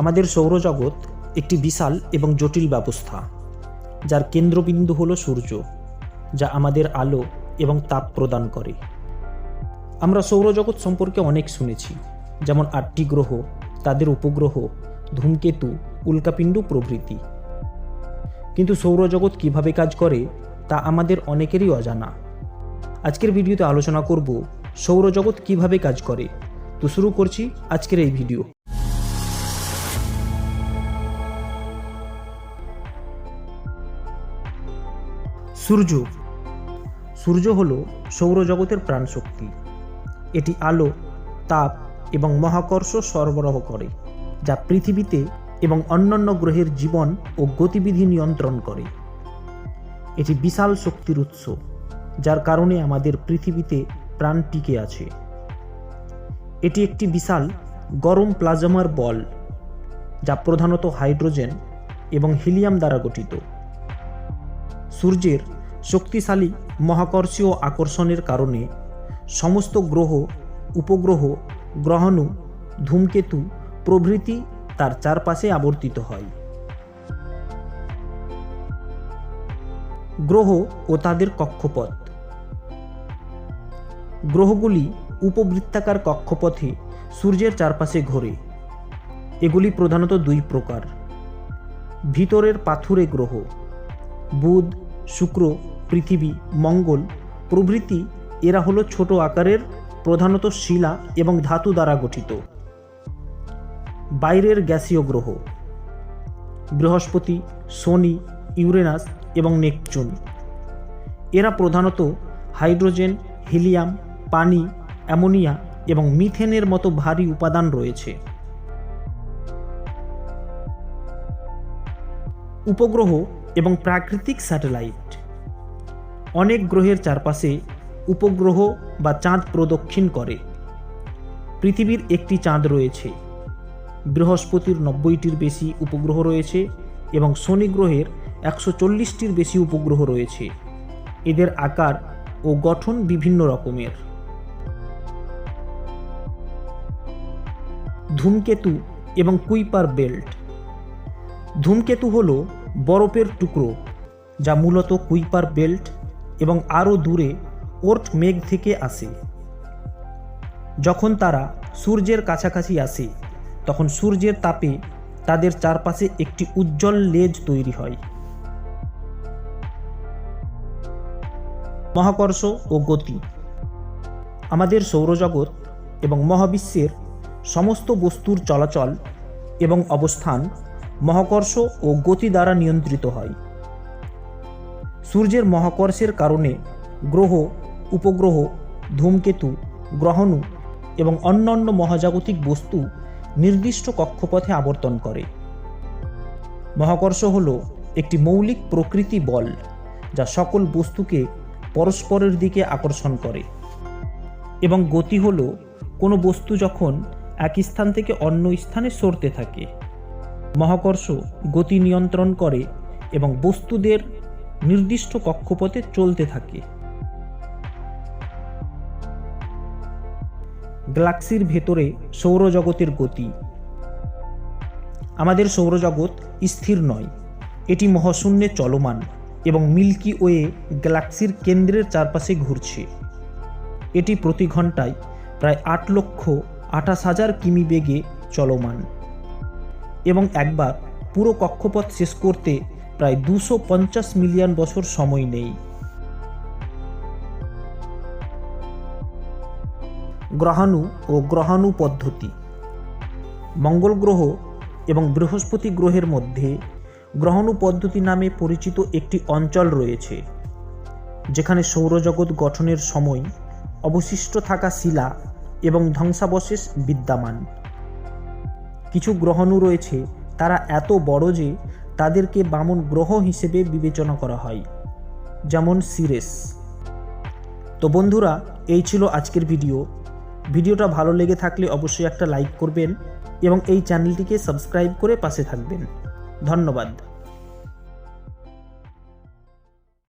আমাদের সৌরজগৎ একটি বিশাল এবং জটিল ব্যবস্থা, যার কেন্দ্রবিন্দু হলো সূর্য, যা আমাদের আলো এবং তাপ প্রদান করে। আমরা সৌরজগৎ সম্পর্কে অনেক শুনেছি, যেমন 8টি গ্রহ, তাদের উপগ্রহ, ধূমকেতু, উল্কাপিণ্ড প্রভৃতি। কিন্তু সৌরজগৎ কিভাবে কাজ করে তা আমাদের অনেকেরই অজানা। আজকের ভিডিওতে আলোচনা করব সৌরজগৎ কিভাবে কাজ করে। তো শুরু করছি আজকের এই ভিডিও। সূর্য হলো সৌরজগতের প্রাণশক্তি। এটি আলো, তাপ এবং মহাকর্ষ সরবরাহ করে, যা পৃথিবীতে এবং অন্যান্য গ্রহের জীবন ও গতিবিধি নিয়ন্ত্রণ করে। এটি বিশাল শক্তির উৎস, যার কারণে আমাদের পৃথিবীতে প্রাণ টিকে আছে। এটি একটি বিশাল গরম প্লাজমার বল, যা প্রধানত হাইড্রোজেন এবং হিলিয়াম দ্বারা গঠিত। সূর্যের শক্তিশালী মহাকর্ষীয় আকর্ষণের কারণে সমস্ত গ্রহ, উপগ্রহ, গ্রহাণু, ধূমকেতু প্রভৃতি তার চারপাশে আবর্তিত হয়। গ্রহ ও তাদের কক্ষপথ। গ্রহগুলি উপবৃত্তাকার কক্ষপথে সূর্যের চারপাশে ঘোরে। এগুলি প্রধানত দুই প্রকার: ভিতরের পাথুরে গ্রহ, বুধ, শুক্র, পৃথিবী, মঙ্গল প্রভৃতি। এরা হলো ছোট আকারের, প্রধানত শিলা এবং ধাতু দ্বারা গঠিত। বাইরের গ্যাসীয় গ্রহ: বৃহস্পতি, শনি, ইউরেনাস এবং নেপচুন। এরা প্রধানত হাইড্রোজেন, হিলিয়াম, পানি, অ্যামোনিয়া এবং মিথেনের মতো ভারী উপাদান রয়েছে। উপগ্রহ এবং প্রাকৃতিক স্যাটেলাইট। অনেক গ্রহের চারপাশে উপগ্রহ বা চাঁদ প্রদক্ষিণ করে। পৃথিবীর একটি চাঁদ রয়েছে, বৃহস্পতির 90টির বেশি উপগ্রহ রয়েছে এবং শনি গ্রহের 140টির বেশি উপগ্রহ রয়েছে। এদের আকার ও গঠন বিভিন্ন রকমের। ধূমকেতু এবং কুইপার বেল্ট। ধূমকেতু হল বরফের টুকরো, যা মূলত কুইপার বেল্ট এবং আরও দূরে ওর্ট মেঘ থেকে আসে। যখন তারা সূর্যের কাছাকাছি আসে, তখন সূর্যের তাপে তাদের চারপাশে একটি উজ্জ্বল লেজ তৈরি হয়। মহাকর্ষ ও গতি। আমাদের সৌরজগৎ এবং মহাবিশ্বের সমস্ত বস্তুর চলাচল এবং অবস্থান মহাকর্ষ ও গতি দ্বারা নিয়ন্ত্রিত হয়। সূর্যের মহাকর্ষের কারণে গ্রহ, উপগ্রহ, ধূমকেতু, গ্রহাণু এবং অন্যান্য মহাজাগতিক বস্তু নির্দিষ্ট কক্ষপথে আবর্তন করে। মহাকর্ষ হল একটি মৌলিক প্রকৃতি বল, যা সকল বস্তুকে পরস্পরের দিকে আকর্ষণ করে। এবং গতি হল কোনো বস্তু যখন এক স্থান থেকে অন্য স্থানে সরতে থাকে। মহাকর্ষ গতি নিয়ন্ত্রণ করে এবং বস্তুদের নির্দিষ্ট কক্ষপথে চলতে থাকে। গ্যালাক্সির ভেতরে সৌরজগতের গতি। আমাদের সৌরজগৎ স্থির নয়, এটি মহাশূন্যে চলমান এবং মিল্কি ওয়ে গ্যালাক্সির কেন্দ্রের চারপাশে ঘুরছে। এটি প্রতি ঘন্টায় প্রায় 8,28,000 কিমি বেগে চলমান এবং একবার পুরো কক্ষপথ শেষ করতে প্রায় 250 মিলিয়ন বছর সময় নেয়। গ্রহাণু ও গ্রহাণু পদ্ধতি। মঙ্গল গ্রহ এবং বৃহস্পতি গ্রহের মধ্যে গ্রহাণু পদ্ধতি নামে পরিচিত একটি অঞ্চল রয়েছে, যেখানে সৌরজগৎ গঠনের সময় অবশিষ্ট থাকা শিলা এবং ধ্বংসাবশেষ বিদ্যমান। কিছু গ্রহাণু রয়েছে, তারা এত বড় যে তাদেরকে বামন গ্রহ হিসেবে বিবেচনা করা হয়, যেমন সিরেস। তো বন্ধুরা, এই ছিল আজকের ভিডিওটা ভালো লেগে থাকলে অবশ্যই একটা লাইক করবেন এবং এই চ্যানেলটিকে সাবস্ক্রাইব করে পাশে থাকবেন। ধন্যবাদ।